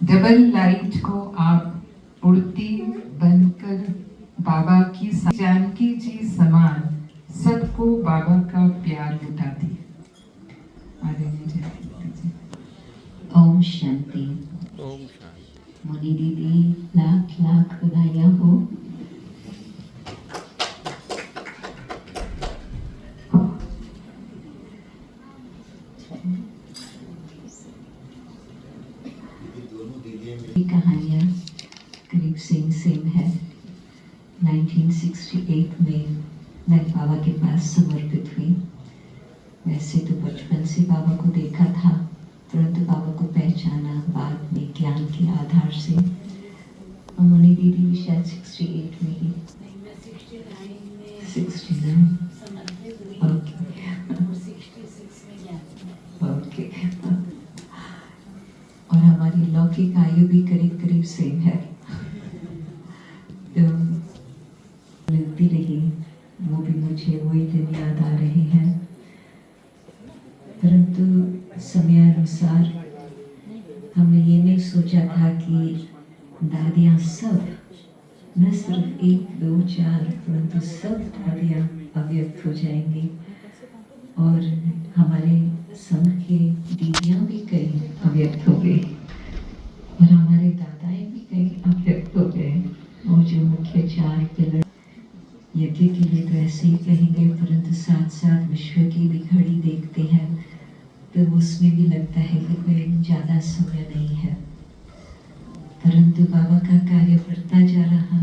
Double light को आप उड़ती बनकर बाबा की जानकी जी समान सबको बाबा का प्यार लुटाती। ओम शांति। ओम शांति। मुनि दीदी लाख लाख बधाइयाँ हो। कहानियाँ करीब सेम है। 1968 में मैं बाबा के पास समर्पित हुई। वैसे तो बचपन से बाबा को देखा था, परंतु बाबा को पहचाना बाद में ज्ञान के आधार से। मुनि दीदी भी शायद 68 में ही, 69 ओके। और हमारी लौकिक आयु भी करीब करीब सेम है। तो मिलती रही, वो भी मुझे वही दिन याद आ रहे हैं। परंतु समयानुसार हमने ये नहीं सोचा था कि दादियाँ सब, न सिर्फ 1, 2, 4, परंतु सब दादियाँ अव्यक्त हो जाएंगी। और हमारे संघ के दीदियाँ भी कई अव्यक्त हो गई और हमारे दादाएँ भी कई अव्यक्त हो गए। और जो मुख्य 4 पिलर यज्ञ के लिए तो ऐसे ही कहेंगे, परंतु साथ साथ विश्व की भी घड़ी देखते हैं तो उसमें भी लगता है कि कोई ज़्यादा समय नहीं है। परंतु बाबा का कार्य बढ़ता जा रहा।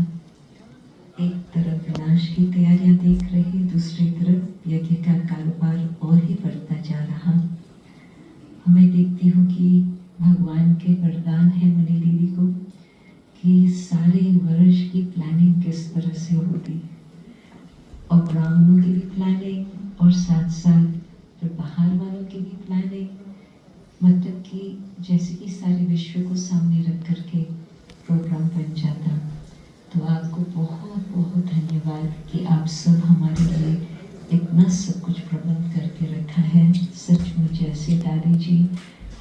एक तरफ विनाश की तैयारियां देख रहे, दूसरी तरफ यज्ञ का कारोबार और ही बढ़ता जा रहा। मैं देखती हूँ कि भगवान के वरदान है मुनि दीदी को कि सारे वर्ष की प्लानिंग किस तरह से होती, और ब्राह्मणों की भी प्लानिंग और साथ साथ फिर बाहर वालों की भी प्लानिंग, मतलब कि जैसे कि सारे विश्व को सामने रख करके प्रोग्राम बन जाता। तो आपको बहुत बहुत धन्यवाद कि आप सब हमारे लिए इतना सब कुछ प्रबंध करके रखा है। सचमुच जैसे दादी जी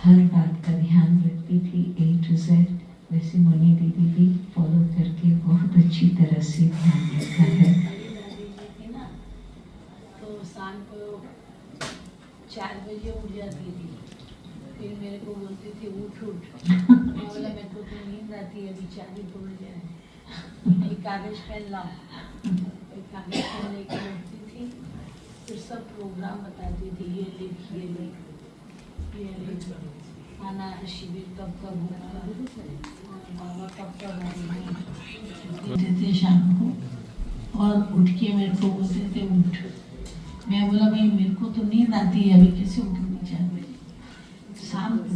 हर बात का ध्यान रखती थी A to Z, वैसे मुनि दीदी भी फॉलो करके बहुत अच्छी तरह से ध्यान रखा है। तो शाम को 4 बजे उठ जाती थी, फिर मेरे को बोलती थी उठ मैं बोला मेरे को तो नींद आती है, अभी 4 ही बोल जाए। एक कागज पेन लाओ, एक कागज पेन लेकर बैठती थी, फिर सब प्रोग्राम बताती थी, ये लिख ये लिख, खाना शिविर कब कब होगा, बाबा कब आएंगे थे शाम को। और उठ के मेरे को बोलते थे उठ। मैं बोला भाई मेरे को तो नींद आती है, अभी कैसे उठूंगी 4 बजे शाम को,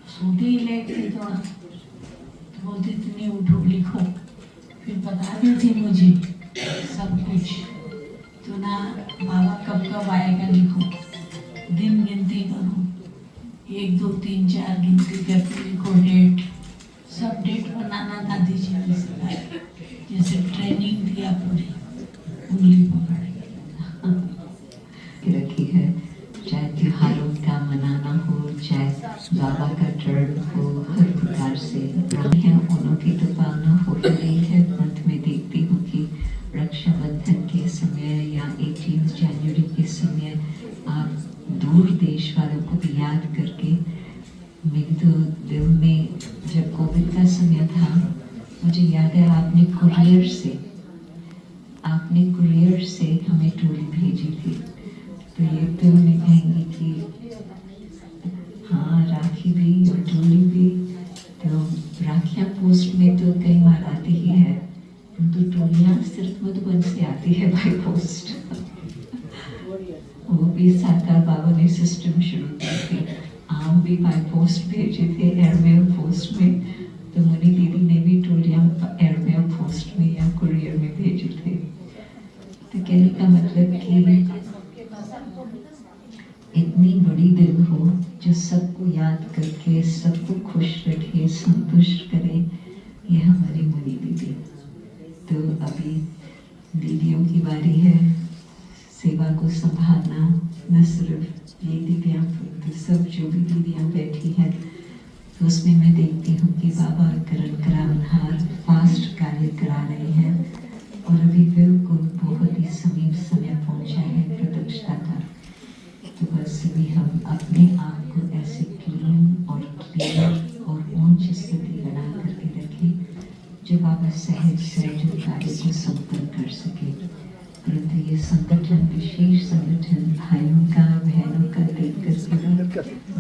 सोते ही लेट थे थोड़ा, तो बोलते थे नहीं उठो लिखो, फिर बताती थी मुझे सब कुछ। तो ना बाबा कब कब आएगा लिखो, दिन गिनती करो, 1, 2, 3, 4 गिनती करके लिखो, डेट, सब डेट बनाना दादी जी ने सिखाया, जैसे ट्रेनिंग दिया पूरी उंगली पकड़ रखी है। चाहे त्योहारों का मनाना हो, चाहे बाबा का टर्न हो, हर प्रकार से है उन्हों की तो पालना हो रही है। अंत में देखती हूँ कि रक्षाबंधन के समय या 18 जनवरी के समय आप दूर देश वालों को भी याद करके, मेरी तो दिल में जब कोविड का समय था, मुझे याद है आपने कुरियर से हमें टोली भेजी थी। तो ये तो मैं कहेंगी कि हाँ, राखी भी और टोली भी। तो राखियाँ पोस्ट में तो कई बार आती ही है, तो टोलियाँ सिर्फ मधुबन से आती है बाय पोस्ट। वो भी साकार बाबा ने सिस्टम शुरू की थी, आम भी बाय पोस्ट भेजे थे एयरमेल पोस्ट में। तो मुनि दीदी ने भी टोलियाँ एयरमेल पोस्ट में या कुरियर में भेजे थे। तो कहने का मतलब कि इतनी बड़ी दिल हो जो सबको याद करके सबको खुश रखे, संतुष्ट करे, ये हमारी मुनि दीदी। तो अभी दीदियों की बारी है सेवा को संभालना। न सिर्फ ये दीदियाँ, तो सब जो भी दीदियाँ बैठी हैं, तो उसमें मैं देखती हूँ कि बाबा करण करावनहार फास्ट कार्य करा रहे हैं और अभी बिल्कुल बहुत ही समीप समय पहुँचा है प्रत्यक्षता का। तो बस अभी हम अपने आप को ऐसे क्लीन और क्लियर और ऊंच स्थिति बना करके रखें जो बाबा सहज सहज कार्य को संपन्न कर सके। परंतु ये संगठन, विशेष संगठन भाइयों का बहनों का देख करके